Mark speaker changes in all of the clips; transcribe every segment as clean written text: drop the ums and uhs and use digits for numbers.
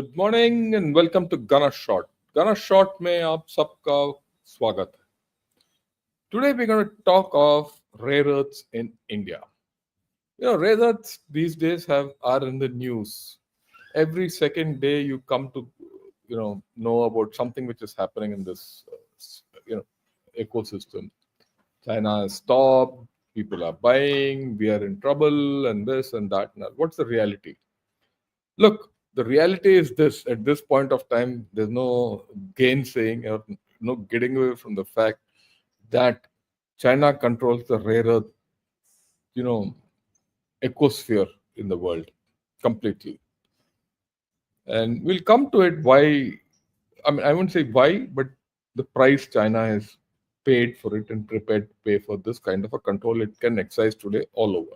Speaker 1: Good morning and welcome to Gana shot. Gana shot में आप सबका स्वागत है। Today we're going to talk of rare earths in India. Rare earths these days are in the news. Every second day you come to know about something which is happening in this ecosystem. China has stopped, people are buying, we are in trouble, and this and that. Now, what's the reality? Look, the reality is this: at this point of time, there's no gainsaying or no getting away from the fact that China controls the rare earth, you know, ecosphere in the world completely. And we'll come to it why. I mean, I won't say why, but the price China has paid for it and prepared to pay for this kind of a control it can exercise today all over.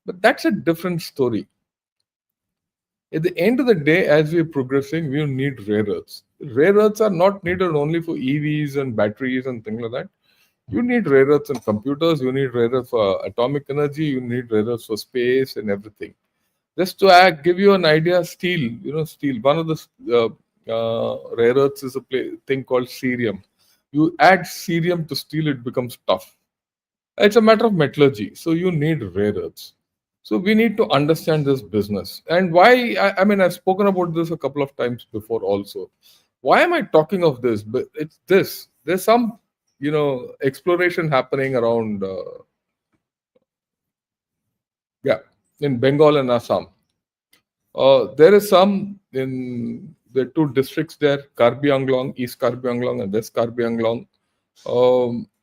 Speaker 1: But that's a different story. At the end of the day, as we're progressing, we need rare earths. Rare earths are not needed only for EVs and batteries and things like that. You need rare earths in computers, you need rare earths for atomic energy, you need rare earths for space and everything. Just to give you an idea, steel, one of the rare earths is a thing called cerium. You add cerium to steel, it becomes tough. It's a matter of metallurgy, so you need rare earths. So we need to understand this business and why. I mean, I've spoken about this a couple of times before also. Why am I talking of this? But it's this. There's some, exploration happening around, in Bengal and Assam. There is some in the two districts there, Karbi Anglong, East Karbi Anglong and West Karbi Anglong.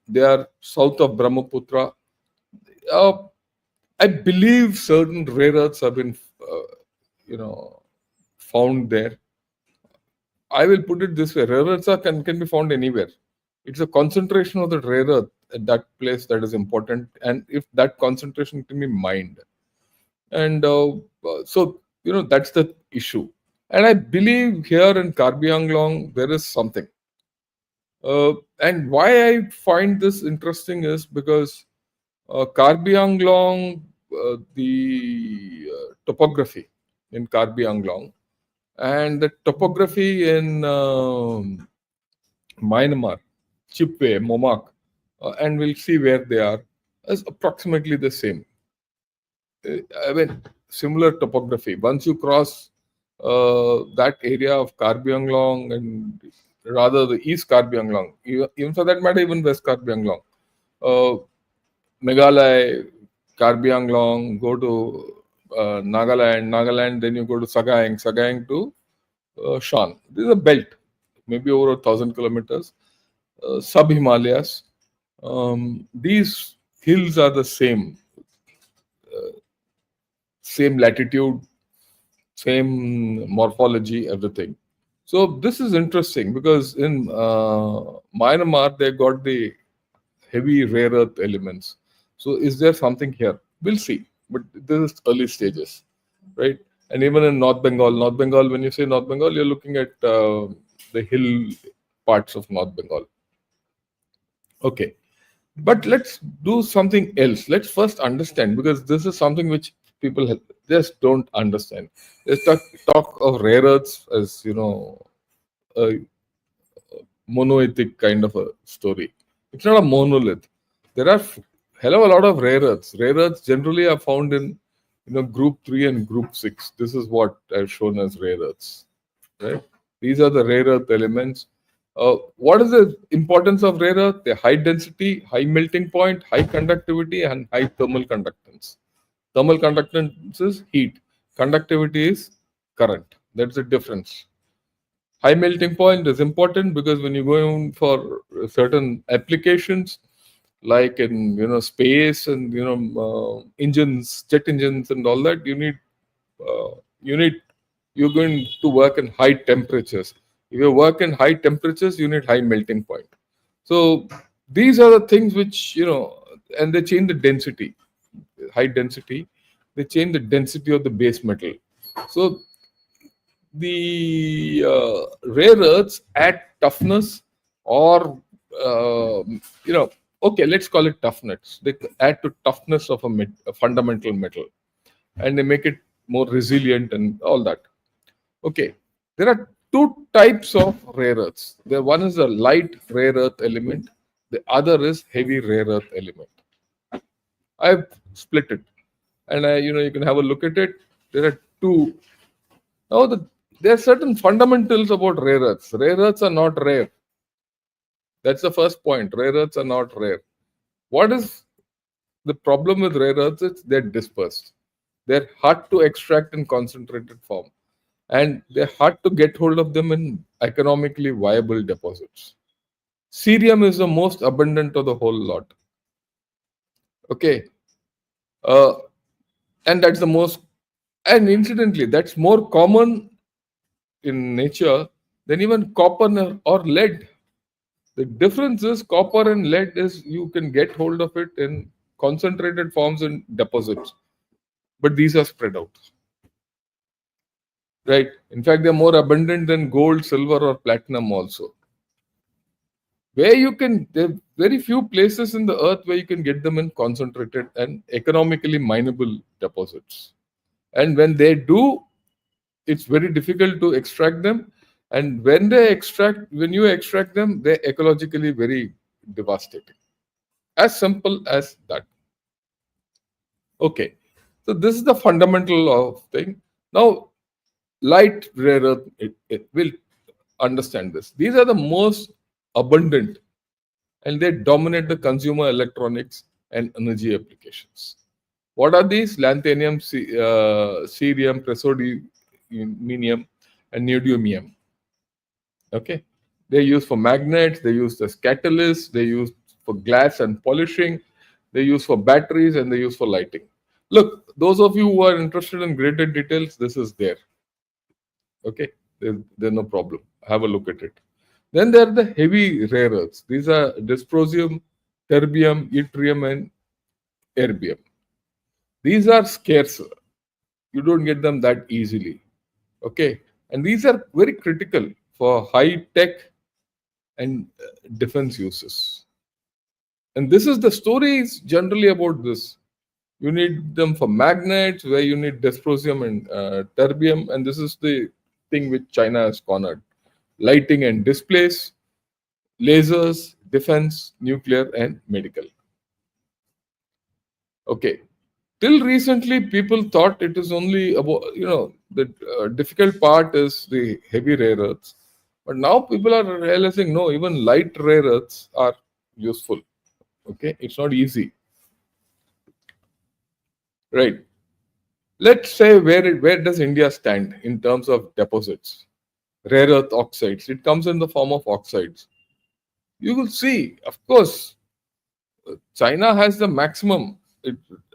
Speaker 1: They are south of Brahmaputra. I believe certain rare earths have been, found there. I will put it this way: rare earths can be found anywhere. It's a concentration of the rare earth at that place that is important, and if that concentration can be mined, and so that's the issue. And I believe here in Karbi Anglong there is something. And why I find this interesting is because Karbi Anglong, the topography in Karbi Anglong and the topography in Myanmar, Chipwe, Momak, and we'll see where they are, is approximately the same. I mean, similar topography. Once you cross that area of Karbi Anglong and rather the East Karbi Anglong, even for that matter, even West Karbi Anglong, Meghalaya, Karbi Anglong, go to Nagaland, then you go to Sagaing to Shan. This is a belt, maybe over 1,000 kilometers, sub-Himalayas. These hills are the same latitude, same morphology, everything. So this is interesting because in Myanmar, they got the heavy rare earth elements. So is there something here? We'll see. But this is early stages, right? And even in North Bengal, when you say North Bengal, you're looking at the hill parts of North Bengal. Okay. But let's do something else. Let's first understand, because this is something which people just don't understand. Let's talk of rare earths as, a monolithic kind of a story. It's not a monolith. There are hell of a lot of rare earths. Rare earths generally are found in, group 3 and group 6. This is what I've shown as rare earths. Right? These are the rare earth elements. What is the importance of rare earth? They're high density, high melting point, high conductivity, and high thermal conductance. Thermal conductance is heat. Conductivity is current. That's the difference. High melting point is important because when you go in for certain applications, like in space and engines, jet engines, and all that, you're going to work in high temperatures. If you work in high temperatures, you need high melting point. So these are the things which and they change the density. High density, they change the density of the base metal. So the rare earths add toughness or okay, let's call it toughness. They add to toughness of a fundamental metal, and they make it more resilient and all that. Okay, There are two types of rare earths. The one is a light rare earth element. The other is heavy rare earth element. I've split it, and you can have a look at it. There are two. Now, there are certain fundamentals about rare earths. Rare earths are not rare. That's the first point. Rare earths are not rare. What is the problem with rare earths? Is they're dispersed. They're hard to extract in concentrated form, and they're hard to get hold of them in economically viable deposits. Cerium is the most abundant of the whole lot. Okay, uh, and that's the most. And incidentally, that's more common in nature than even copper or lead. The difference is copper and lead is you can get hold of it in concentrated forms in deposits, but these are spread out, right? In fact, they're more abundant than gold, silver, or platinum also. Where you can, there are very few places in the earth where you can get them in concentrated and economically mineable deposits. And when they do, it's very difficult to extract them. And when you extract them, they're ecologically very devastating. As simple as that. Okay. So this is the fundamental of thing. Now, light rare earth, it will understand this. These are the most abundant and they dominate the consumer electronics and energy applications. What are these? Lanthanum, cerium, praseodymium, and neodymium. Okay, they're used for magnets. They're used as catalysts. They're used for glass and polishing. They're used for batteries and they're used for lighting. Look, those of you who are interested in greater details, this is there. Okay, there's no problem. Have a look at it. Then there are the heavy rare earths. These are dysprosium, terbium, yttrium, and erbium. These are scarce. You don't get them that easily. Okay, and these are very critical for high tech and defense uses. And this is the story is generally about this. You need them for magnets, where you need dysprosium and terbium, and this is the thing which China has cornered: lighting and displays, lasers, defense, nuclear, and medical. Okay. Till recently, people thought it is only about, the difficult part is the heavy rare earths. But now people are realizing no, even light rare earths are useful. Okay. It's not easy. Right. Let's say where does India stand in terms of deposits? Rare earth oxides. It comes in the form of oxides. You will see, of course, China has the maximum,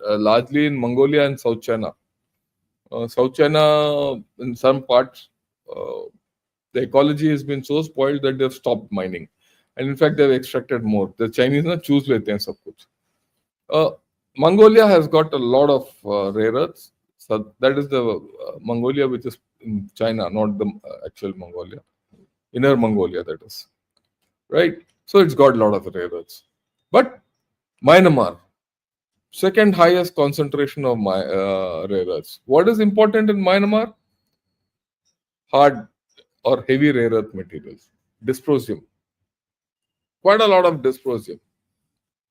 Speaker 1: largely in Mongolia and South China. South China, in some parts, uh, the ecology has been so spoiled that they've stopped mining. And in fact, they've extracted more. The Chinese na choose lete hain sab kuch. Uh, Mongolia has got a lot of rare earths. So that is the Mongolia which is in China, not the actual Mongolia. Inner Mongolia, that is. Right? So it's got a lot of rare earths. But Myanmar, second highest concentration of rare earths. What is important in Myanmar? Hard or heavy rare earth materials. Dysprosium. Quite a lot of dysprosium.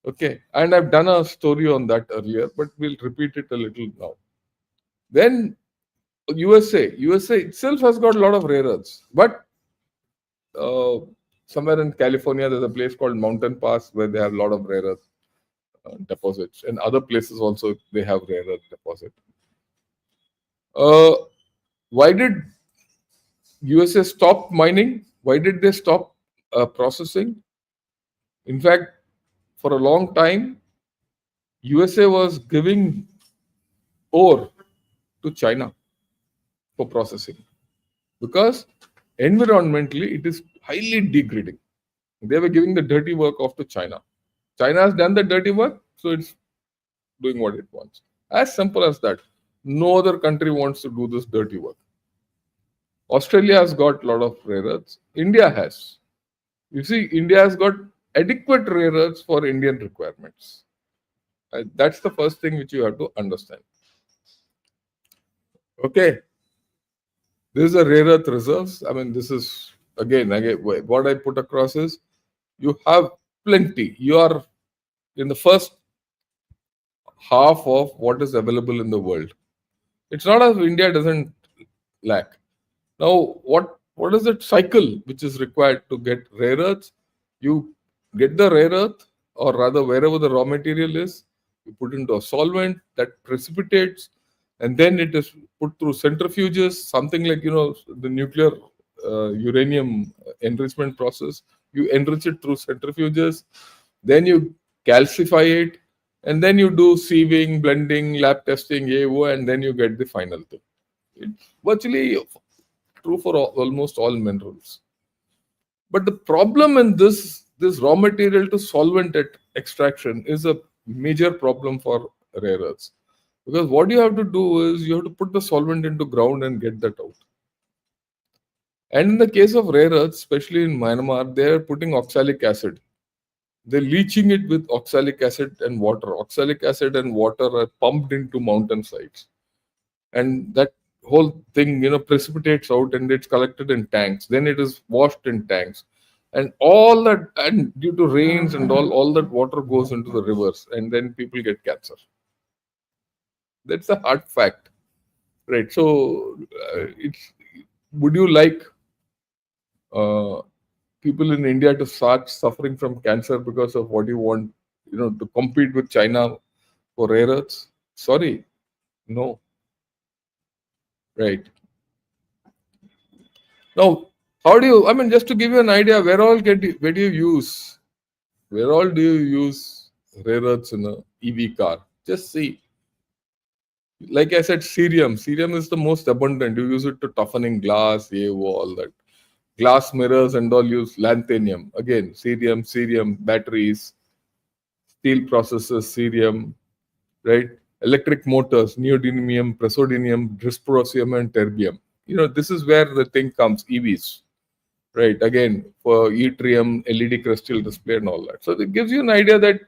Speaker 1: Okay. And I've done a story on that earlier, but we'll repeat it a little now. Then USA itself has got a lot of rare earths. But uh, somewhere in California, there's a place called Mountain Pass where they have a lot of rare earth deposits. And other places also, they have rare earth deposit. Uh, why did USA stop mining? Why did they stop processing? In fact, for a long time, USA was giving ore to China for processing because environmentally it is highly degrading. They were giving the dirty work off to China. China has done the dirty work, so it's doing what it wants. As simple as that. No other country wants to do this dirty work. Australia has got a lot of rare earths. India has. You see, India has got adequate rare earths for Indian requirements. That's the first thing which you have to understand. Okay. This is a rare earth reserves. I mean, this is again, what I put across is you have plenty. You are in the first half of what is available in the world. It's not as if India doesn't lack. Now, what is that cycle which is required to get rare earths? You get the rare earth, or rather, wherever the raw material is, you put into a solvent that precipitates, and then it is put through centrifuges, something like the nuclear uranium enrichment process. You enrich it through centrifuges, then you calcify it, and then you do sieving, blending, lab testing, AO, and then you get the final thing. It's virtually true for almost all minerals. But the problem in this raw material to solvent extraction is a major problem for rare earths. Because what you have to do is you have to put the solvent into ground and get that out. And in the case of rare earths, especially in Myanmar, they are putting oxalic acid. They're leaching it with oxalic acid and water. Oxalic acid and water are pumped into mountain sides. And that whole thing precipitates out and it's collected in tanks, then it is washed in tanks, and all that, and due to rains and all that water goes into the rivers, and then people get cancer. That's a hard fact, right? So it's would you like uh, people in India to start suffering from cancer because of what you want, to compete with China for rare earths? Sorry, no. Right. Now, how do you? I mean, just to give you an idea, where do you use? Where all do you use rare earths in a EV car? Just see. Like I said, cerium. Cerium is the most abundant. You use it to toughening glass, all that. Glass mirrors and all use lanthanum. Again, cerium, batteries, steel processes, cerium, right? Electric motors, neodymium, praseodymium, dysprosium, and terbium. This is where the thing comes, EVs. Right, again, for yttrium, LED crystal display and all that. So it gives you an idea that,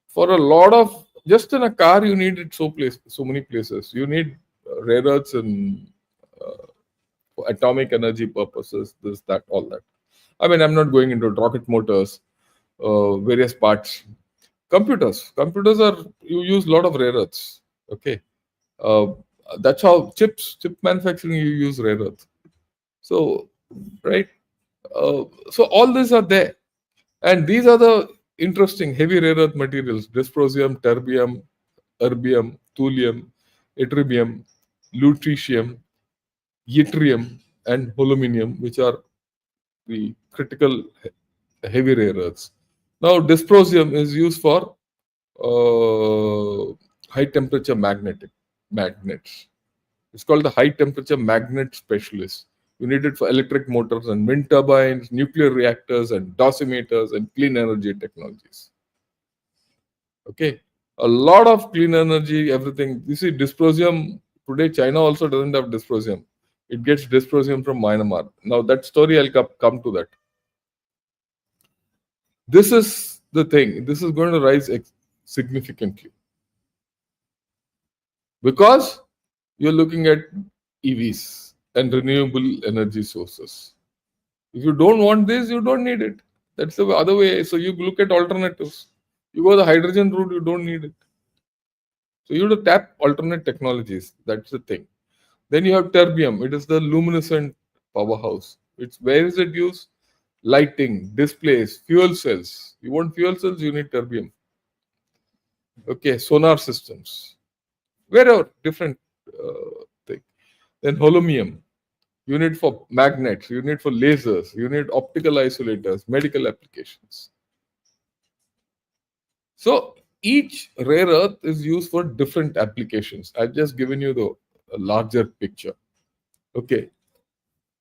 Speaker 1: for a lot of, just in a car, you need it so many places. You need rare earths and for atomic energy purposes, this, that, all that. I mean, I'm not going into rocket motors, various parts. Computers are, you use a lot of rare earths. Okay. Uh, that's how chip manufacturing, you use rare earth. So, right. So all these are there, and these are the interesting heavy rare earth materials: dysprosium, terbium, erbium, thulium, yttrium, lutetium, yttrium, and holominium, which are the critical heavy rare earths. Now, dysprosium is used for high temperature magnets. It's called the high temperature magnet specialist. You need it for electric motors and wind turbines, nuclear reactors and dosimeters and clean energy technologies. Okay. A lot of clean energy, everything. You see, dysprosium, today China also doesn't have dysprosium. It gets dysprosium from Myanmar. Now, that story, I'll come to that. This is the thing. This is going to rise significantly because you're looking at EVs and renewable energy sources. If you don't want this, you don't need it. That's the other way. So you look at alternatives. You go the hydrogen route, you don't need it. So you have to tap alternate technologies. That's the thing. Then you have terbium. It is the luminescent powerhouse. It's where is it used? Lighting, displays, fuel cells. You want fuel cells, you need terbium. Okay, sonar systems. Wherever, different thing. Then holmium. You need for magnets, you need for lasers, you need optical isolators, medical applications. So each rare earth is used for different applications. I've just given you the larger picture. Okay.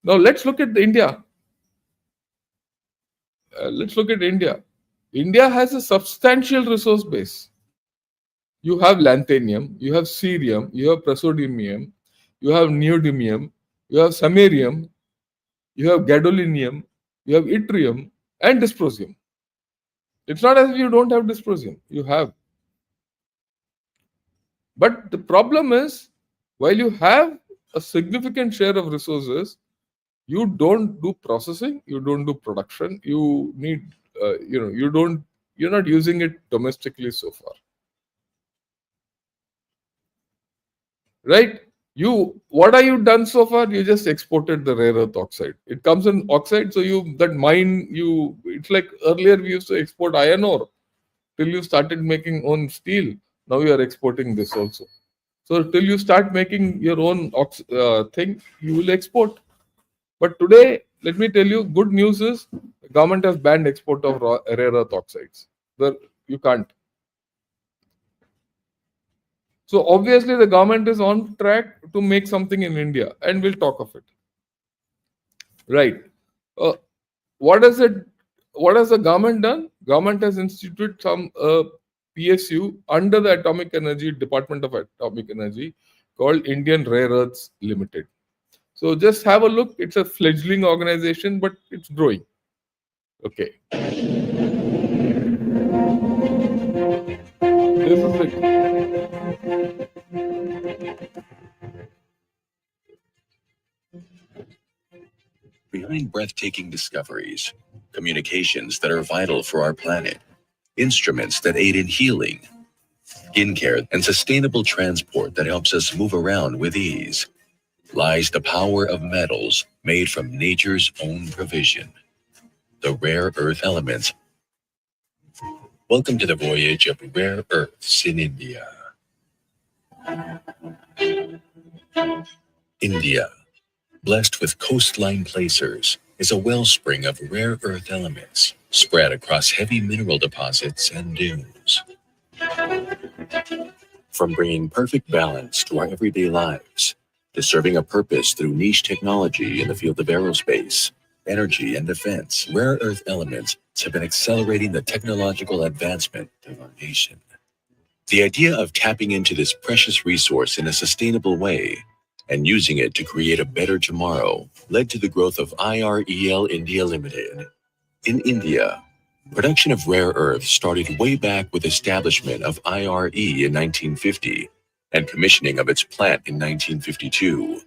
Speaker 1: Now let's look at India. Let's look at India. India has a substantial resource base. You have lanthanum, you have cerium, you have praseodymium, you have neodymium, you have samarium, you have gadolinium, you have yttrium, and dysprosium. It's not as if you don't have dysprosium. You have. But the problem is, while you have a significant share of resources, you don't do processing, you don't do production, you need, you're not using it domestically so far, right? What are you done so far? You just exported the rare earth oxide. It comes in oxide, so it's like earlier we used to export iron ore till you started making own steel. Now you are exporting this also. So till you start making your own thing, you will export. But today, let me tell you, good news is the government has banned export of rare earth oxides. You can't. So obviously, the government is on track to make something in India, and we'll talk of it. Right. Uh, what is it? What has the government done? Government has instituted some PSU under the Atomic Energy Department of Atomic Energy called Indian Rare Earths Limited. So just have a look. It's a fledgling organization, but it's growing. Okay. This is it.
Speaker 2: Behind breathtaking discoveries, communications that are vital for our planet, instruments that aid in healing, skincare, and sustainable transport that helps us move around with ease, lies the power of metals made from nature's own provision, the rare earth elements. Welcome to the voyage of rare earths in India. India, blessed with coastline placers, is a wellspring of rare earth elements spread across heavy mineral deposits and dunes. From bringing perfect balance to our everyday lives, to serving a purpose through niche technology in the field of aerospace, energy, and defense, rare earth elements have been accelerating the technological advancement of our nation. The idea of tapping into this precious resource in a sustainable way and using it to create a better tomorrow led to the growth of IREL India Limited. In India, production of rare earth started way back with establishment of IRE in 1950 and commissioning of its plant in 1952.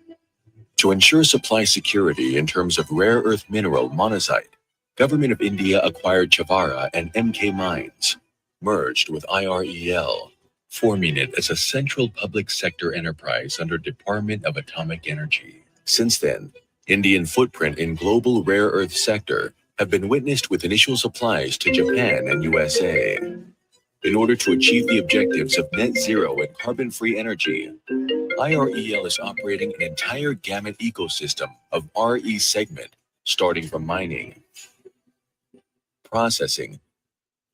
Speaker 2: To ensure supply security in terms of rare earth mineral monazite, Government of India acquired Chavara and MK Mines, merged with IREL, forming it as a central public sector enterprise under Department of Atomic Energy. Since then, Indian footprint in global rare earth sector have been witnessed with initial supplies to Japan and USA. In order to achieve the objectives of net zero and carbon-free energy, IREL is operating an entire gamut ecosystem of RE segment, starting from mining, processing,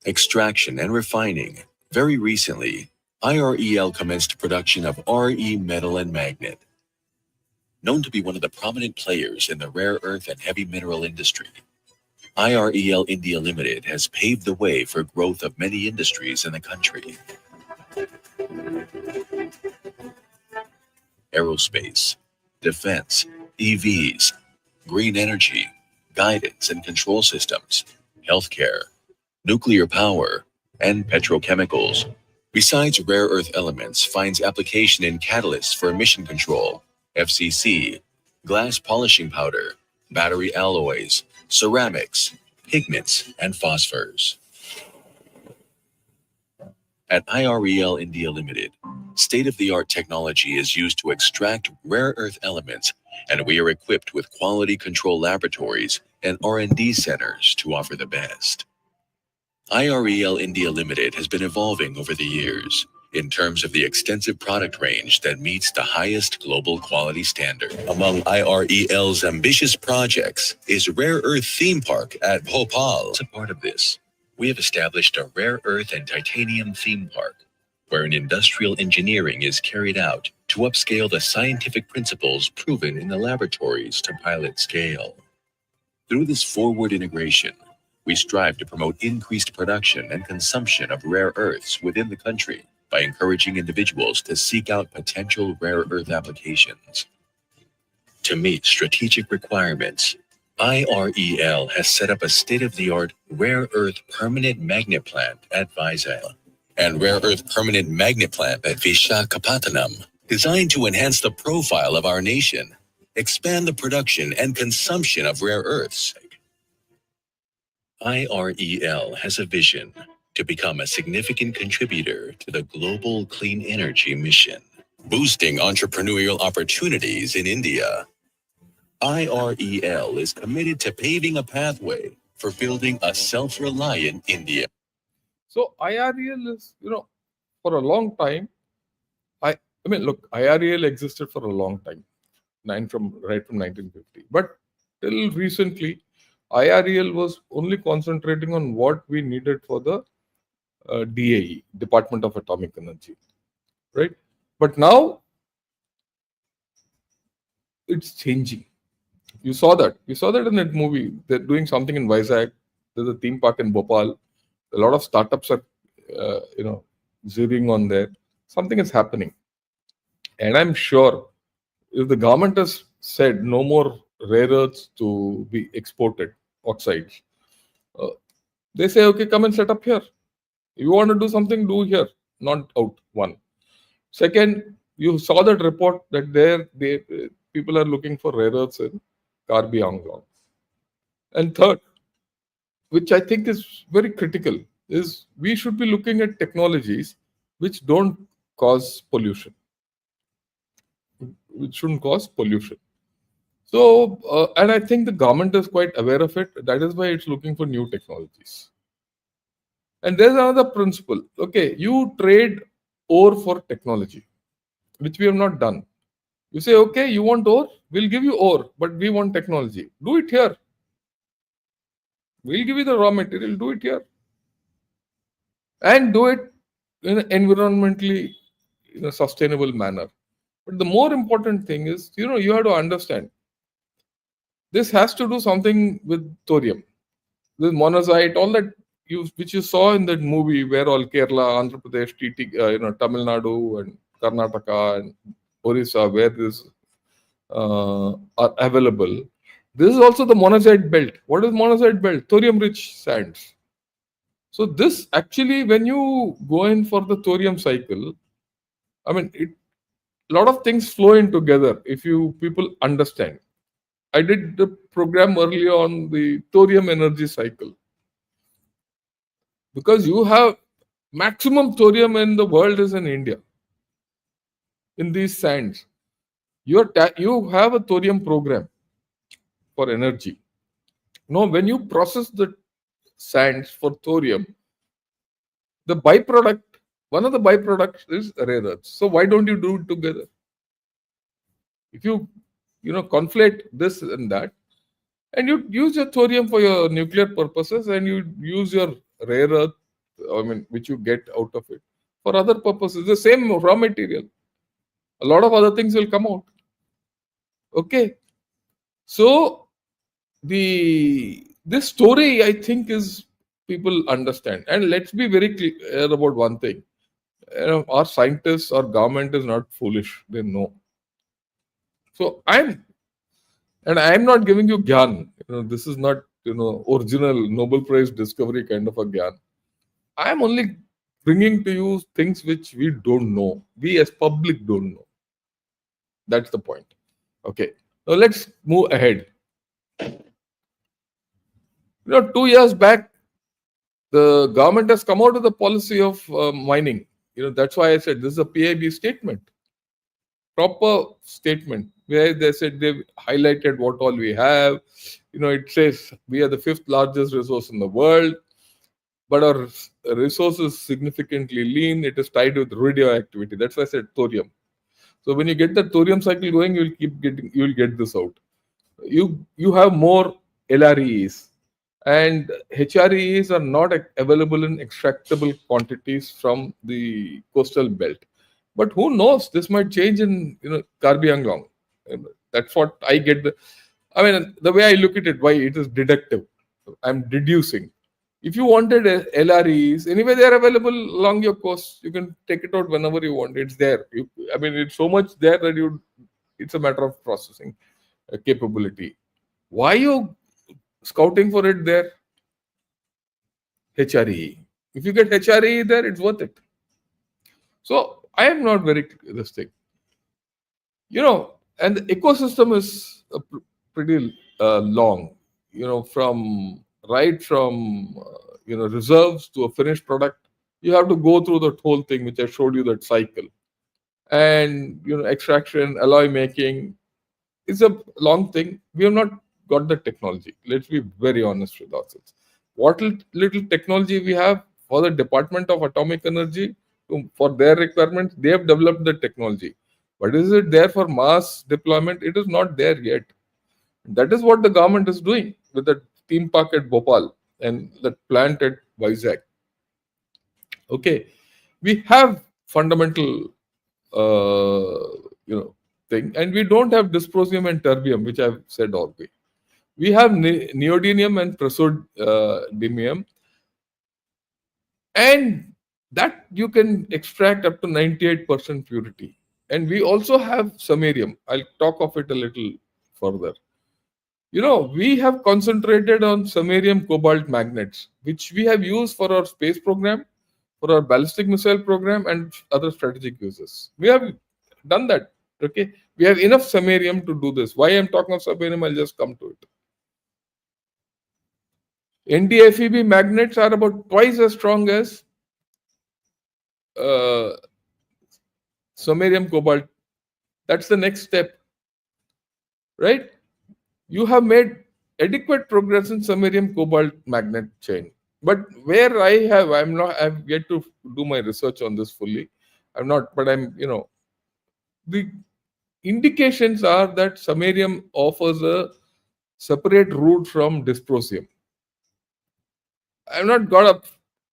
Speaker 2: extraction, and refining. Very recently, IREL commenced production of RE metal and magnet. Known to be one of the prominent players in the rare earth and heavy mineral industry, IREL India Limited has paved the way for growth of many industries in the country. Aerospace, defense, EVs, green energy, guidance and control systems, healthcare, nuclear power, and petrochemicals. Besides rare earth elements, finds application in catalysts for emission control, FCC, glass polishing powder, battery alloys, ceramics, pigments, and phosphors. At IREL India Limited, state-of-the-art technology is used to extract rare earth elements, and we are equipped with quality control laboratories and R&D centers to offer the best. IREL India Limited has been evolving over the years in terms of the extensive product range that meets the highest global quality standard. Among IREL's ambitious projects is Rare Earth Theme Park at Bhopal. As a part of this, we have established a rare earth and titanium theme park, where an industrial engineering is carried out to upscale the scientific principles proven in the laboratories to pilot scale. Through this forward integration, we strive to promote increased production and consumption of rare earths within the country by encouraging individuals to seek out potential rare earth applications. To meet strategic requirements, IREL has set up a state-of-the-art rare earth permanent magnet plant at Vizag and rare earth permanent magnet plant at Visakhapatnam. designed to enhance the profile of our nation, expand the production and consumption of rare earths. IREL has a vision to become a significant contributor to the global clean energy mission, boosting entrepreneurial opportunities in India. IREL is committed to paving a pathway for building a self-reliant India.
Speaker 1: So IREL is, for a long time, I, I mean, look, IREL existed for a long time, right from 1950. But till recently, IREL was only concentrating on what we needed for the DAE, Department of Atomic Energy, right? But now it's changing. You saw that. You saw that in that movie. They're doing something in Vizag. There's a theme park in Bhopal. A lot of startups are, zeroing on there. Something is happening, and I'm sure if the government has said no more rare earths to be exported outside, uh, they say, okay, come and set up here. If you want to do something, do here, not out. One. Second, you saw that report that people are looking for rare earths in Karbi Anglong. And third, which I think is very critical, is we should be looking at technologies which don't cause pollution, which shouldn't cause pollution. So, and I think the government is quite aware of it. That is why it's looking for new technologies. And there's another principle. Okay, you trade ore for technology, which we have not done. You say, okay, you want ore? We'll give you ore, but we want technology. Do it here. We'll give you the raw material. Do it here. And do it in an environmentally sustainable manner. But the more important thing is, you have to understand this has to do something with thorium, with monazite, all that which you saw in that movie where all Kerala, Andhra Pradesh, Tamil Nadu, and Karnataka and Orissa, where this are available. This is also the monazite belt. What is monazite belt? Thorium-rich sands. So this actually, when you go in for the thorium cycle, I mean, a lot of things flow in together if you people understand. I did the program earlier on the thorium energy cycle because you have maximum thorium in the world is in India in these sands. You have a thorium program for energy. Now, when you process the sands for thorium, the byproduct, one of the byproducts is rare earths. So why don't you do it together? If you conflate this and that, and you use your thorium for your nuclear purposes, and you use your rare earth, I mean, which you get out of it for other purposes, the same raw material. A lot of other things will come out. Okay, so this story I think is people understand, and let's be very clear about one thing. Our scientists, our government is not foolish; they know. So I'm not giving you gyan. This is not original Nobel Prize discovery kind of a gyan. I'm only bringing to you things which we don't know. We as public don't know. That's the point. Okay. Now let's move ahead. 2 years back, the government has come out with a policy of mining. That's why I said this is a PIB statement, proper statement, where they said they've highlighted what all we have. It says we are the fifth largest resource in the world, but our resource is significantly lean. It is tied with radioactivity. That's why I said thorium. So when you get the thorium cycle going, you'll get this out. You have more LREs, and HREs are not available in extractable quantities from the coastal belt. But who knows? This might change in Karbi Anglong. That's what I get. I mean, the way I look at it, why it is deductive. I'm deducing. If you wanted LREs, anyway, they are available along your coast. You can take it out whenever you want. It's there. I mean, it's so much there that it's a matter of processing capability. Why you scouting for it there? HRE. If you get HRE there, it's worth it. So I am not very this thing. And the ecosystem is pretty long. From reserves to a finished product, you have to go through that whole thing, which I showed you, that cycle. And extraction, alloy making, is a long thing. We have not got the technology. Let's be very honest with ourselves. What little technology we have for the Department of Atomic Energy, for their requirements, they have developed the technology. But is it there for mass deployment? It is not there yet. That is what the government is doing with the theme park at Bhopal and that plant at Vizag. Okay, we have fundamental, uh, thing, and we don't have dysprosium and terbium, which I've said already. We have neodymium and praseodymium, and that you can extract up to 98% purity. And we also have samarium. I'll talk of it a little further. We have concentrated on samarium cobalt magnets, which we have used for our space program, for our ballistic missile program, and other strategic uses. We have done that. Okay, we have enough samarium to do this. Why I'm talking of samarium, I'll just come to it. NdFeB magnets are about twice as strong as uh, samarium cobalt. That's the next step, right? You have made adequate progress in samarium cobalt magnet chain. But where I've yet to do my research on this fully. I'm not, but the indications are that samarium offers a separate route from dysprosium. I've not got a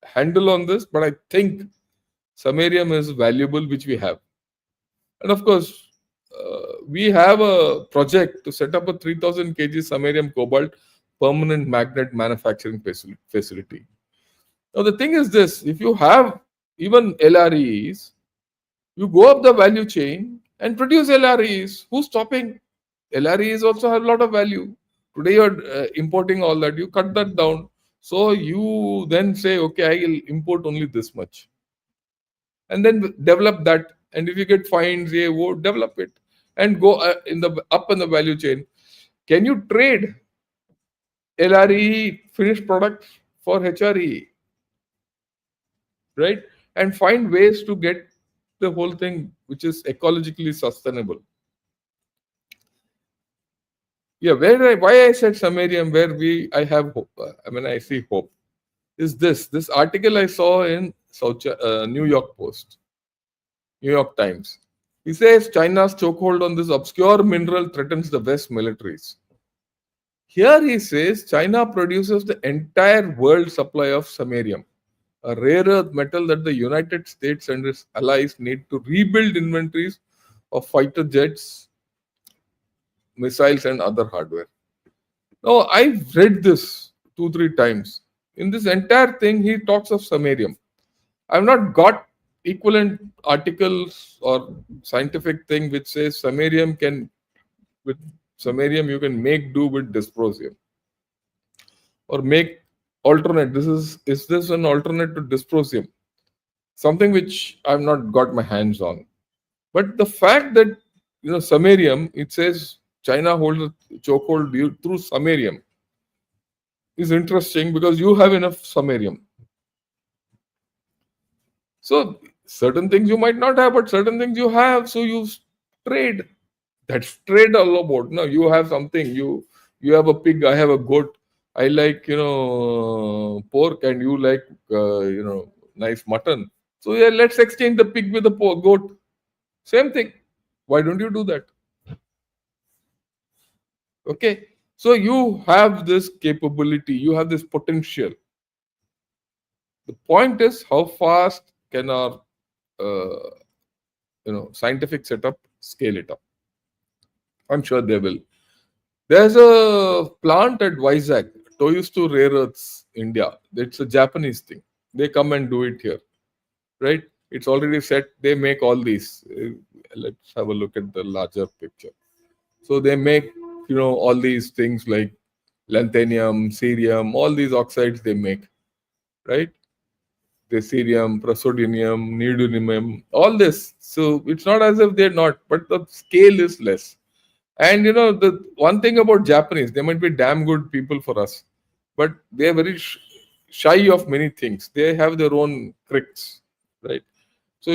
Speaker 1: handle on this, but I think samarium is valuable, which we have. And of course, we have a project to set up a 3000 kg samarium cobalt permanent magnet manufacturing facility. Now, the thing is this: if you have even LREs, you go up the value chain and produce LREs. Who's stopping? LREs also have a lot of value. Today, you're importing all that, you cut that down. So, you then say, okay, I will import only this much. And then develop that. And if you get fines, develop it and go up in the value chain. Can you trade LRE finished products for HRE, right? And find ways to get the whole thing which is ecologically sustainable. Yeah, why I said samarium, where I have hope. I see hope. Is this article I saw in New York Post, New York Times? He says China's chokehold on this obscure mineral threatens the West militaries. Here he says China produces the entire world supply of samarium, a rare earth metal that the United States and its allies need to rebuild inventories of fighter jets, missiles, and other hardware. Now, I've read this 2-3 times. In this entire thing, he talks of samarium. I've not got equivalent articles or scientific thing which says with samarium you can make do with dysprosium or make alternate. Is this an alternate to dysprosium? Something which I've not got my hands on. But the fact that samarium, it says China holds a chokehold through samarium, is interesting because you have enough samarium. So certain things you might not have, but certain things you have. So you trade. That's trade all about. Now you have something. You have a pig. I have a goat. I like pork, and you like nice mutton. So yeah, let's exchange the pig with the goat. Same thing. Why don't you do that? Okay. So you have this capability. You have this potential. The point is, how fast can our scientific setup scale it up? I'm sure they will. There's a plant at Vizag, Toyustu Rare Earths, India. It's a Japanese thing. They come and do it here, right? It's already set. They make all these. Let's have a look at the larger picture. So they make, all these things like lanthanum, cerium, all these oxides they make, right? Desidium, Praseodymium, Neodymium, all this. So it's not as if they're not, but the scale is less. And the one thing about Japanese, they might be damn good people for us, but they are very shy of many things. They have their own tricks, right? So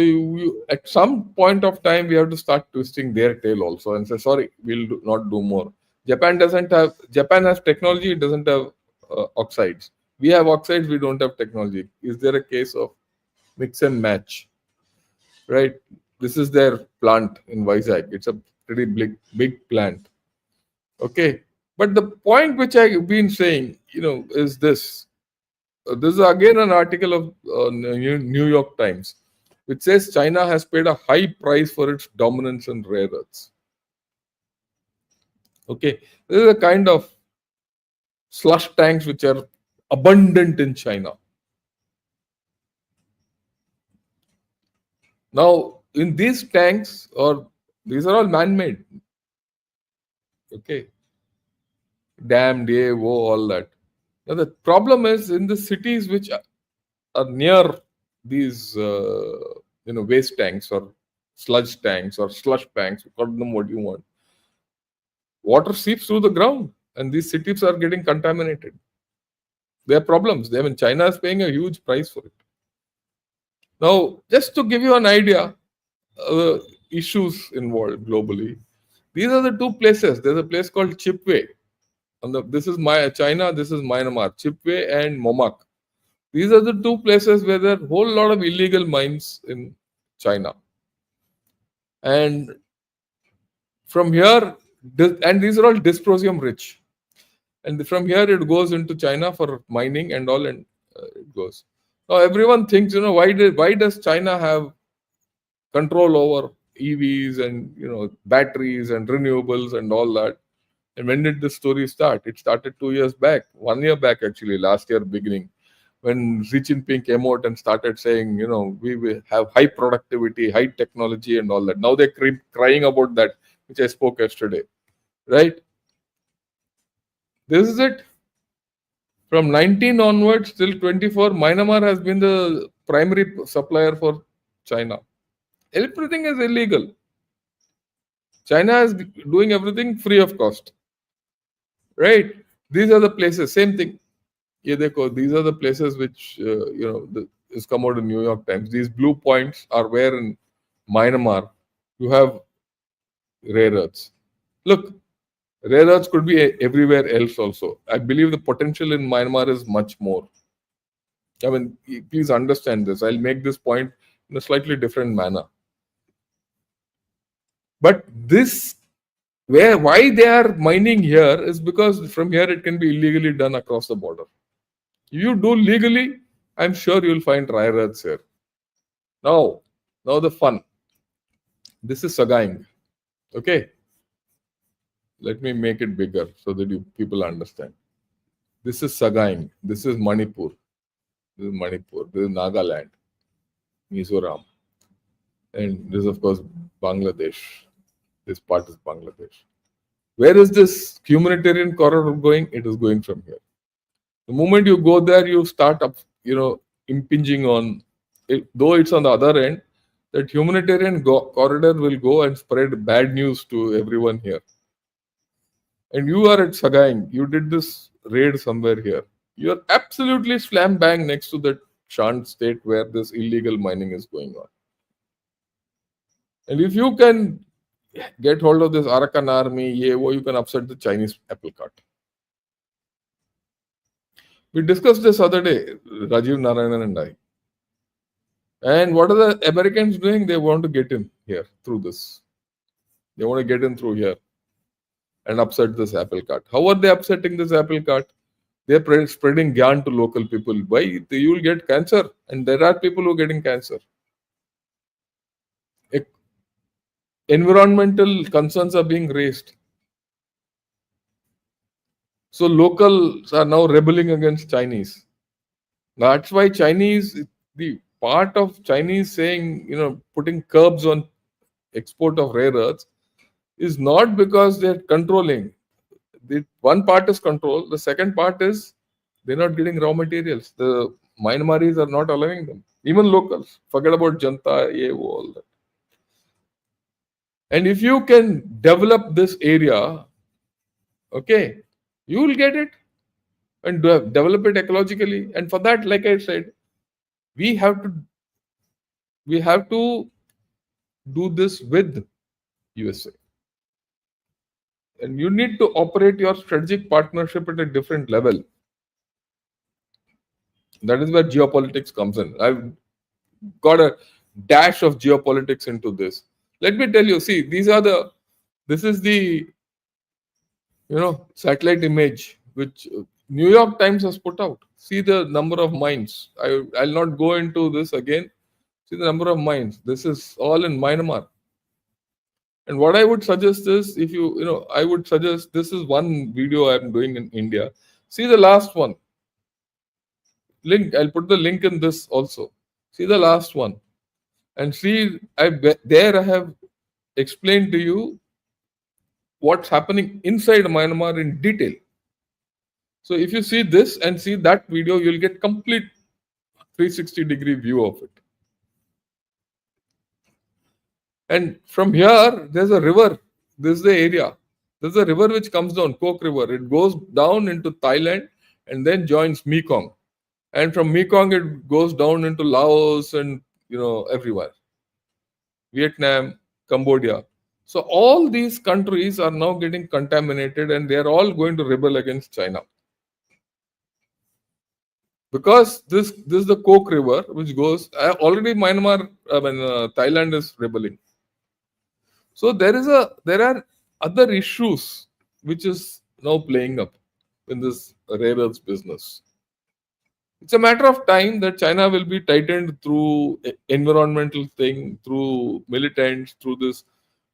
Speaker 1: at some point of time, we have to start twisting their tail also and say, sorry, we'll not do more. Japan has technology, it doesn't have oxides. We have oxides, we don't have technology. Is there a case of mix and match, right? This is their plant in Vizag. It's a pretty big plant. Okay. But the point which I've been saying, is this. This is again an article of New York Times, which says China has paid a high price for its dominance in rare earths. Okay. This is a kind of slush tanks which are abundant in China. Now, in these tanks, or these are all man-made. Okay. Dam, DAO, all that. Now, the problem is in the cities which are near these, waste tanks or sludge tanks or slush tanks, call them what you want. Water seeps through the ground, and these cities are getting contaminated. There are problems. China is paying a huge price for it. Now, just to give you an idea, issues involved globally. These are the two places. There's a place called Chipway. This is China, this is Myanmar. Chipway and Momak. These are the two places where there are a whole lot of illegal mines in China. And from here, and these are all dysprosium rich. And from here, it goes into China for mining and all, and it goes. Now, everyone thinks, why does China have control over EVs and, batteries and renewables and all that? And when did this story start? It started 2 years back, 1 year back actually, last year beginning, when Xi Jinping came out and started saying, we will have high productivity, high technology and all that. Now they're crying about that, which I spoke yesterday, right? This is it. From 19 onwards till 24, Myanmar has been the primary supplier for China. Everything is illegal. China is doing everything free of cost. Right? These are the places, same thing. These are the places which, is come out in New York Times. These blue points are where in Myanmar you have rare earths. Look, rare earths could be everywhere else also. I believe the potential in Myanmar is much more. Please understand this. I'll make this point in a slightly different manner. But why they are mining here is because from here it can be illegally done across the border. If you do legally, I'm sure you'll find rare earths here. Now the fun. This is Sagaing. Okay. Let me make it bigger so that people understand. This is Sagaing. This is Manipur. This is Manipur. This is Nagaland. Mizoram. And this is, of course, Bangladesh. This part is Bangladesh. Where is this humanitarian corridor going? It is going from here. The moment you go there, you start up, impinging on it. Though it's on the other end, that humanitarian corridor will go and spread bad news to everyone here. And you are at Sagaing. You did this raid somewhere here. You're absolutely slam bang next to the Shan state where this illegal mining is going on. And if you can get hold of this Arakan army, you can upset the Chinese apple cart. We discussed this other day, Rajiv Narayanan and I. And what are the Americans doing? They want to get in here through this. They want to get in through here and upset this apple cart. How are they upsetting this apple cart? They're spreading gyan to local people. Why? You will get cancer. And there are people who are getting cancer. Environmental concerns are being raised. So locals are now rebelling against Chinese. That's why the part of Chinese saying, putting curbs on export of rare earths is not because they're controlling. One part is control. The second part is they're not getting raw materials. The Myanmaris are not allowing them. Even locals. Forget about Janta, all that. And if you can develop this area, okay, you will get it and develop it ecologically. And for that, like I said, we have to we have to do this with USA. And you need to operate your strategic partnership at a different level. That is where geopolitics comes in. I've got a dash of geopolitics into this. Let me tell you, see, this is the, satellite image which New York Times has put out. See the number of mines. I'll not go into this again. See the number of mines. This is all in Myanmar. And what I would suggest is, if I would suggest, this is one video I'm doing in India. See the last one. Link. I'll put the link in this also. See the last one, and see. There I have explained to you what's happening inside Myanmar in detail. So if you see this and see that video, you'll get complete 360-degree view of it. And from here, there's a river. This is the area. There's a river which comes down, Kok River. It goes down into Thailand and then joins Mekong. And from Mekong, it goes down into Laos and, everywhere. Vietnam, Cambodia. So all these countries are now getting contaminated and they are all going to rebel against China. Because this is the Kok River, which goes, already Thailand is rebelling. So there are other issues which is now playing up in this rare earths business. It's a matter of time that China will be tightened through environmental thing, through militants, through this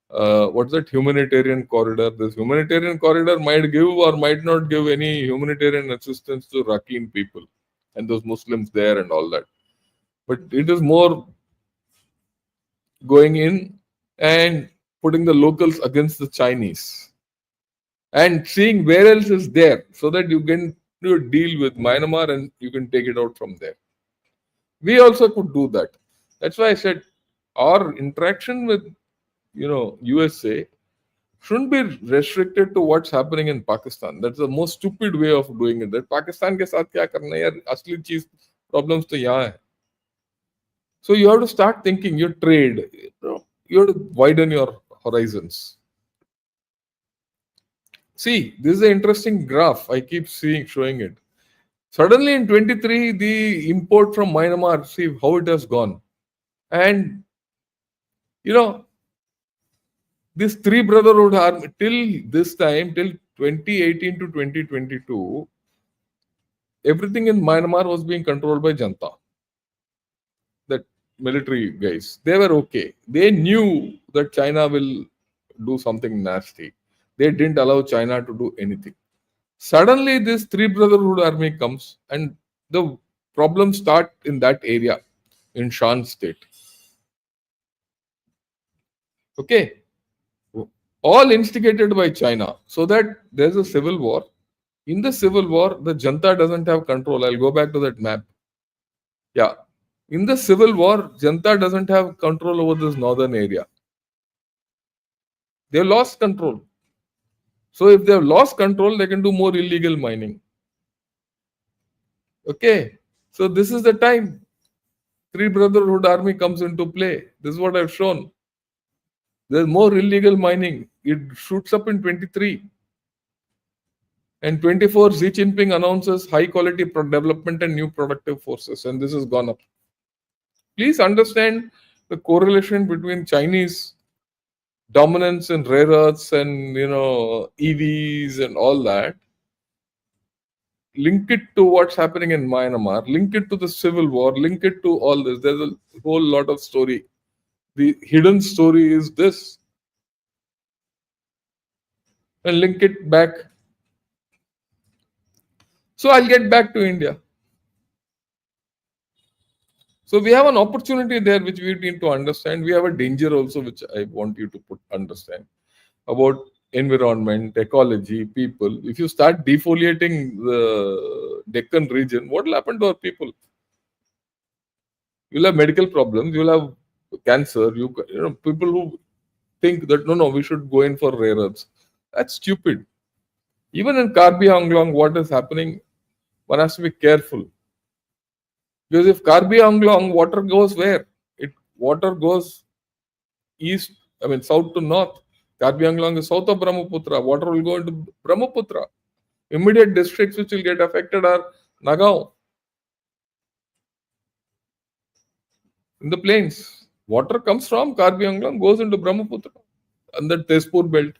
Speaker 1: what's that humanitarian corridor. This humanitarian corridor might give or might not give any humanitarian assistance to Rakhine people and those Muslims there and all that. But it is more going in and putting the locals against the Chinese and seeing where else is there so that you can deal with Myanmar and you can take it out from there. We also could do that. That's why I said our interaction with USA shouldn't be restricted to what's happening in Pakistan. That's the most stupid way of doing it. That Pakistan ke saath kya karna hai yaar, asli cheez problems to yahan hai. So you have to start thinking your trade. You have to widen your horizons. See, this is an interesting graph. I keep showing it. Suddenly in 23, the import from Myanmar, see how it has gone. And, this three brotherhood army, till this time, till 2018 to 2022, everything in Myanmar was being controlled by Janta. That military guys, they were okay. They knew that China will do something nasty. They didn't allow China to do anything. Suddenly, this three brotherhood army comes and the problems start in that area, in Shan state. Okay. All instigated by China, so that there's a civil war. In the civil war, the Janta doesn't have control. I'll go back to that map. Yeah. In the civil war, Janta doesn't have control over this northern area. They lost control. So if they have lost control, they can do more illegal mining. Okay. So this is the time. Three brotherhood army comes into play. This is what I've shown. There's more illegal mining. It shoots up in 23. And 24, Xi Jinping announces high quality development and new productive forces. And this has gone up. Please understand the correlation between Chinese dominance in rare earths and EVs and all that. Link it to what's happening in Myanmar. Link it to the civil war. Link it to all this. There's a whole lot of story. The hidden story is this. And link it back. So I'll get back to India. So we have an opportunity there which we need to understand. We have a danger also which I want you to understand about environment, ecology, people. If you start defoliating the Deccan region, what will happen to our people? You'll have medical problems. You'll have cancer. People who think that no, we should go in for rare earths. That's stupid. Even in Karbi Anglong, what is happening? One has to be careful because if Karbi Anglong water goes where water goes east, I mean south to north. Karbi Anglong is south of Brahmaputra. Water will go into Brahmaputra. Immediate districts which will get affected are Nagaon in the plains. Water comes from Karbi Anglong, goes into Brahmaputra and the Tezpur belt.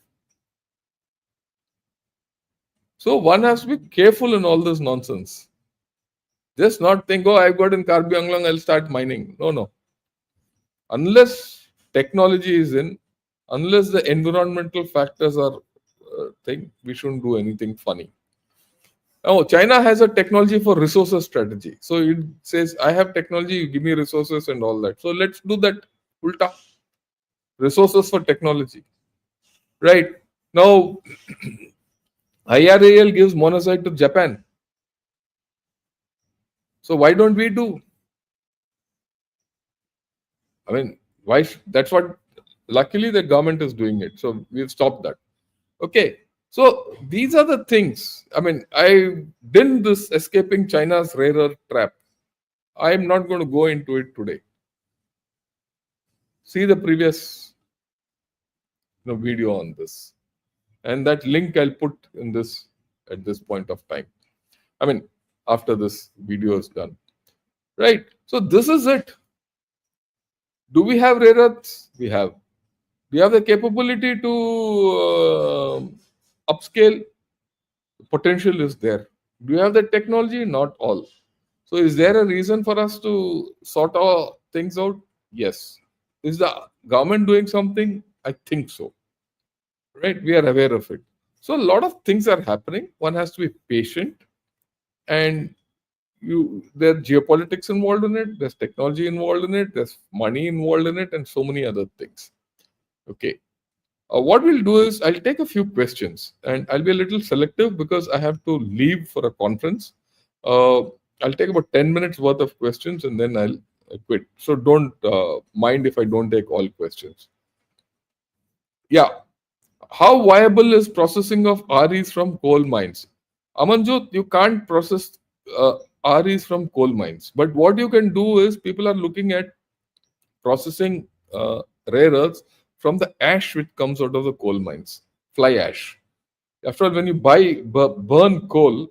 Speaker 1: So one has to be careful in all this nonsense. Just not think, oh, I've got in Karbi Anglong, I'll start mining. No. Unless technology is in, unless the environmental factors are thing, we shouldn't do anything funny. Now, China has a technology for resources strategy. So it says, I have technology, you give me resources and all that. So let's do that. Ulta. Resources for technology. Right. Now, IRAL gives monazite to Japan. So why don't we do? I mean, why? That's what. Luckily, the government is doing it. So we've stopped that. Okay. So these are the things. I mean, I did this escaping China's rare earth trap. I am not going to go into it today. See the previous video on this, and that link I'll put in this at this point of time. I mean, after this video is done, right? So this is it. Do we have rare earths? We have. Do you have the capability to upscale? Potential is there. Do you have the technology? Not all. So is there a reason for us to sort our things out? Yes. Is the government doing something? I think so. Right? We are aware of it. So a lot of things are happening. One has to be patient, and there's geopolitics involved in it, there's technology involved in it, there's money involved in it, and so many other things. Okay. What we'll do is I'll take a few questions and I'll be a little selective because I have to leave for a conference. I'll take about 10 minutes worth of questions and then I'll quit. So don't mind if I don't take all questions. Yeah. How viable is processing of REs from coal mines? Amanjot, you can't process REs from coal mines. But what you can do is people are looking at processing rare earths from the ash which comes out of the coal mines, fly ash. After all, when you burn coal,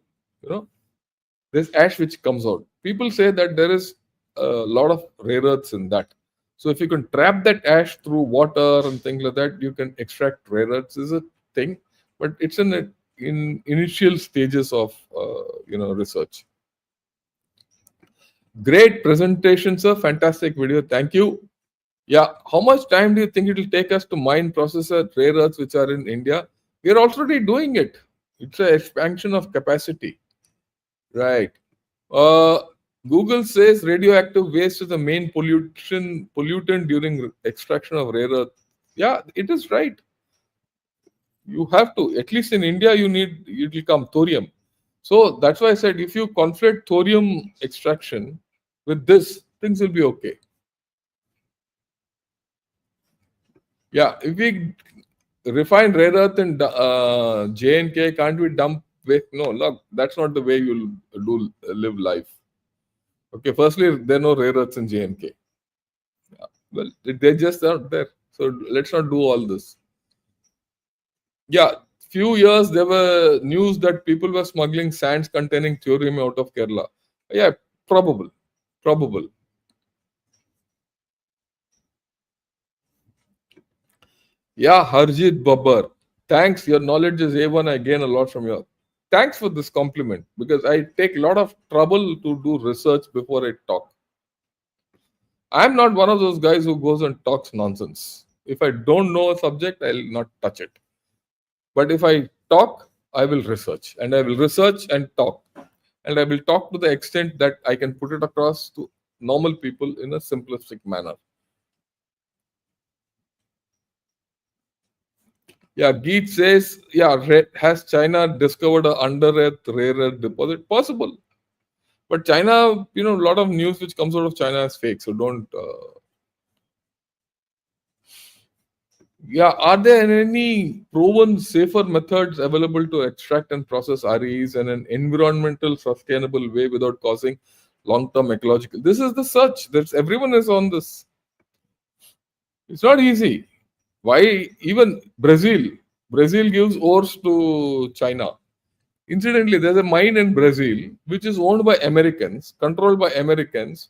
Speaker 1: there's ash which comes out. People say that there is a lot of rare earths in that. So if you can trap that ash through water and things like that, you can extract rare earths. Is a thing, but it's in initial stages of research. Great presentation, sir. Fantastic video. Thank you. Yeah. How much time do you think it will take us to mine, process rare earths which are in India? We are already doing it. It's an expansion of capacity. Right. Google says radioactive waste is the main pollutant during extraction of rare earth. Yeah, it is right. You have to. At least in India, it will come thorium. So that's why I said if you conflate thorium extraction with this, things will be okay. Yeah, if we refine rare earth in J&K, can't we dump waste? No, look, that's not the way you'll live life. Okay, firstly, there are no rare earths in J&K. Yeah, well, they just aren't there. So let's not do all this. Yeah, few years there were news that people were smuggling sands containing thorium out of Kerala. Yeah, probable. Yeah, Harjit Babbar. Thanks. Your knowledge is A1. I gain a lot from you. Thanks for this compliment because I take a lot of trouble to do research before I talk. I'm not one of those guys who goes and talks nonsense. If I don't know a subject, I'll not touch it. But if I talk, I will research. And I will research and talk. And I will talk to the extent that I can put it across to normal people in a simplistic manner. Yeah, Geet says, yeah, has China discovered an under earth rare earth deposit? Possible. But China, a lot of news which comes out of China is fake. So don't. Yeah, are there any proven safer methods available to extract and process REs in an environmental sustainable way without causing long-term ecological? This is the search. That's everyone is on this. It's not easy. Why even Brazil? Brazil gives ores to China. Incidentally, there's a mine in Brazil which is owned by Americans, controlled by Americans,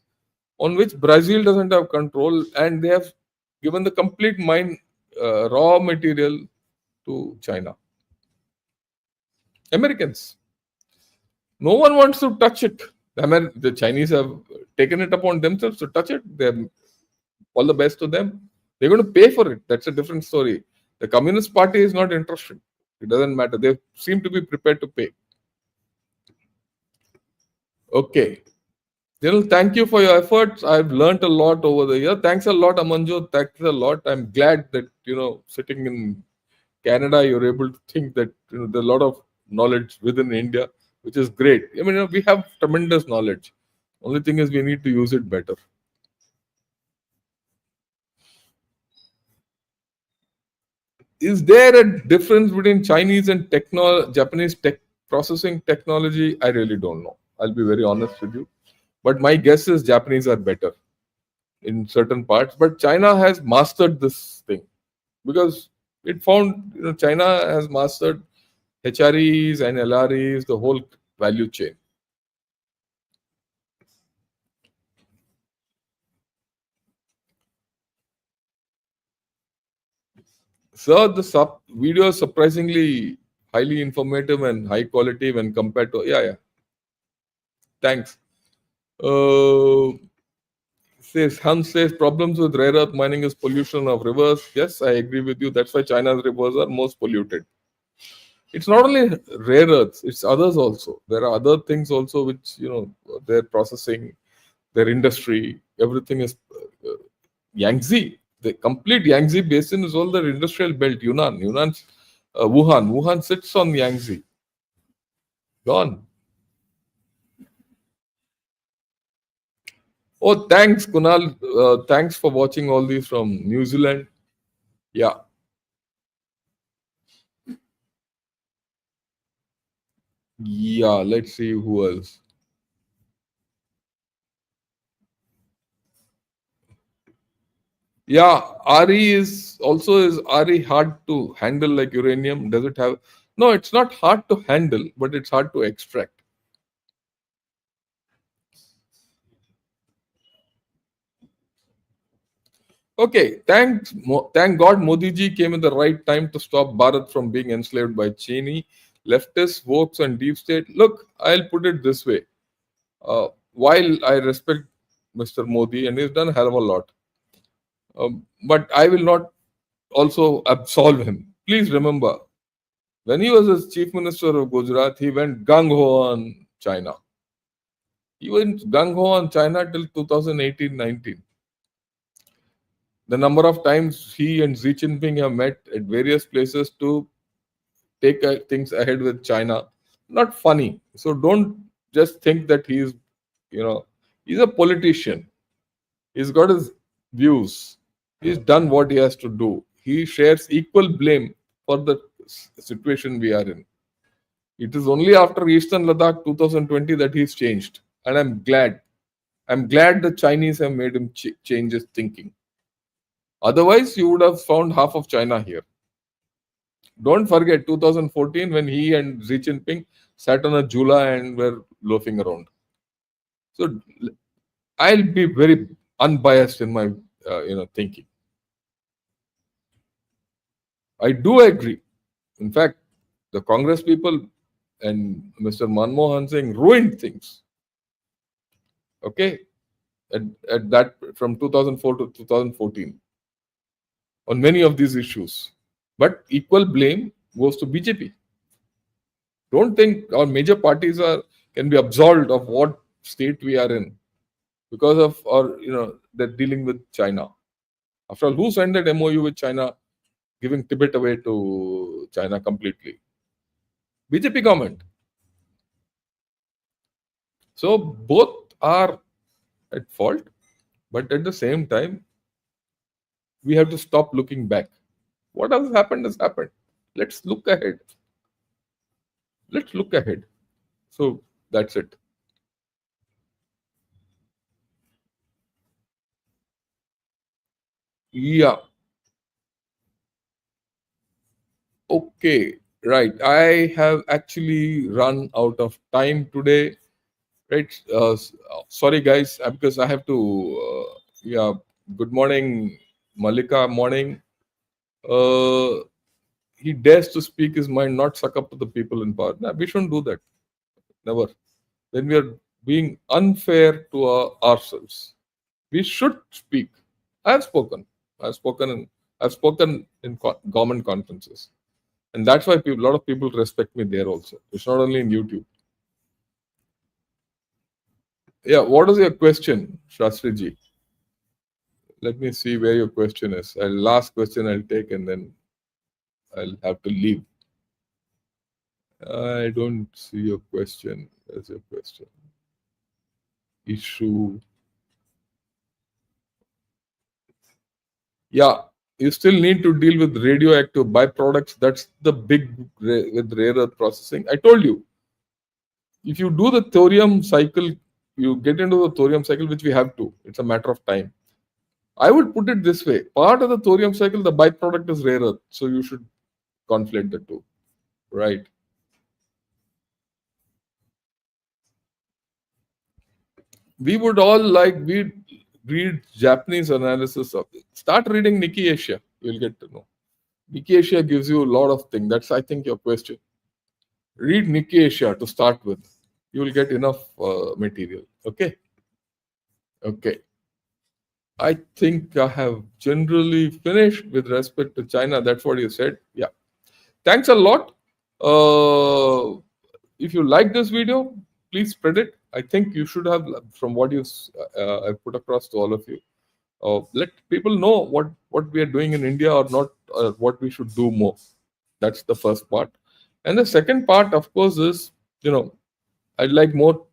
Speaker 1: on which Brazil doesn't have control, and they have given the complete mine raw material to China. Americans. No one wants to touch it. The Chinese have taken it upon themselves to touch it. They're all the best to them. They're going to pay for it. That's a different story. The Communist Party is not interested. It doesn't matter. They seem to be prepared to pay. Okay. Thank you for your efforts. I've learned a lot over the year. Thanks a lot, Amanjo. Thanks a lot. I'm glad that, sitting in Canada, you're able to think that there's a lot of knowledge within India, which is great. I mean, we have tremendous knowledge. Only thing is we need to use it better. Is there a difference between Chinese and Japanese tech processing technology? I really don't know. I'll be very honest with you. But my guess is Japanese are better in certain parts. But China has mastered this thing because it found China has mastered HREs and LREs, the whole value chain. So the video is surprisingly highly informative and high quality when compared to yeah. Thanks. Hans says problems with rare earth mining is pollution of rivers. Yes, I agree with you. That's why China's rivers are most polluted. It's not only rare earths; it's others also. There are other things also which they're processing, their industry. Everything is Yangtze. The complete Yangtze basin is all the industrial belt. Yunnan's Wuhan. Wuhan sits on Yangtze. Gone. Oh, thanks, Kunal. Thanks for watching all these from New Zealand. Yeah. Yeah, let's see who else. Yeah, RE is RE hard to handle like uranium? Does it have? No, it's not hard to handle, but it's hard to extract. Okay, thank God Modi ji came in the right time to stop Bharat from being enslaved by Cheney, leftists, votes, and deep state. Look, I'll put it this way. While I respect Mr. Modi and he's done a hell of a lot, but I will not also absolve him. Please remember, when he was as chief minister of Gujarat, he went gung ho on China. He went gung ho on China till 2018-19. The number of times he and Xi Jinping have met at various places to take things ahead with China, not funny. So don't just think that he's a politician. He's got his views. He's done what he has to do. He shares equal blame for the situation we are in. It is only after Eastern Ladakh 2020 that he's changed. And I'm glad. I'm glad the Chinese have made him change his thinking. Otherwise, you would have found half of China here. Don't forget 2014 when he and Xi Jinping sat on a Jula and were loafing around. So I'll be very unbiased in my thinking. I do agree. In fact, the Congress people and Mr. Manmohan Singh ruined things. Okay, at that from 2004 to 2014 on many of these issues. But equal blame goes to BJP. Don't think our major parties can be absolved of what state we are in because of our they're dealing with China. After all, who signed that MOU with China, giving Tibet away to China completely? BJP government. So both are at fault, but at the same time, we have to stop looking back. What has happened has happened. Let's look ahead. Let's look ahead. So that's it. Yeah. Okay. Right. I have actually run out of time today. Right. Sorry, guys, because I have to. Yeah. Good morning, Malika. Morning. Uh, he dares to speak his mind, not suck up to the people in power. Nah, we shouldn't do that. Never. When we are being unfair to ourselves, we should speak. I have spoken. I've spoken. I've spoken in government conferences, and that's why a lot of people respect me there also. It's not only in YouTube. Yeah. What is your question, Shastriji? Let me see where your question is. Last question I'll take, and then I'll have to leave. I don't see your question. There's your question. Issue. Yeah, you still need to deal with radioactive byproducts. That's the big with rare earth processing. I told you, if you do the thorium cycle, you get into the thorium cycle, which we have to. It's a matter of time. I would put it this way: part of the thorium cycle, the byproduct is rare earth, so you should conflate the two, right? We would all like we read Japanese analysis of it. Start reading Nikkei Asia. You'll get to know. Nikkei Asia gives you a lot of things. That's I think your question. Read Nikkei Asia to start with. You will get enough material. Okay. Okay. I think I have generally finished with respect to China. That's what you said. Yeah. Thanks a lot. If you like this video, please spread it. I think you should have, from what I put across to all of you, let people know what we are doing in India or not, what we should do more. That's the first part. And the second part, of course, is I'd like more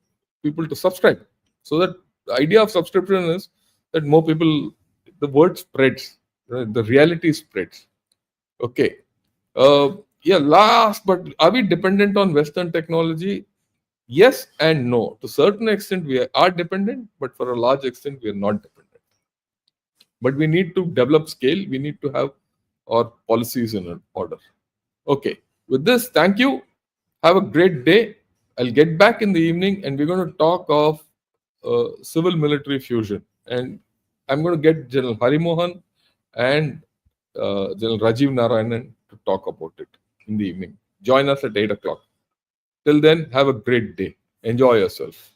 Speaker 1: people to subscribe. So that the idea of subscription is that more people, the word spreads, right? The reality spreads. Okay. Yeah. Last, but are we dependent on Western technology? Yes and no. To a certain extent, we are dependent, but for a large extent, we are not dependent. But we need to develop scale. We need to have our policies in order. Okay. With this, thank you. Have a great day. I'll get back in the evening and we're going to talk of civil military fusion. And I'm going to get General Hari Mohan and General Rajiv Narayanan to talk about it in the evening. Join us at 8 o'clock. Till then, have a great day. Enjoy yourself.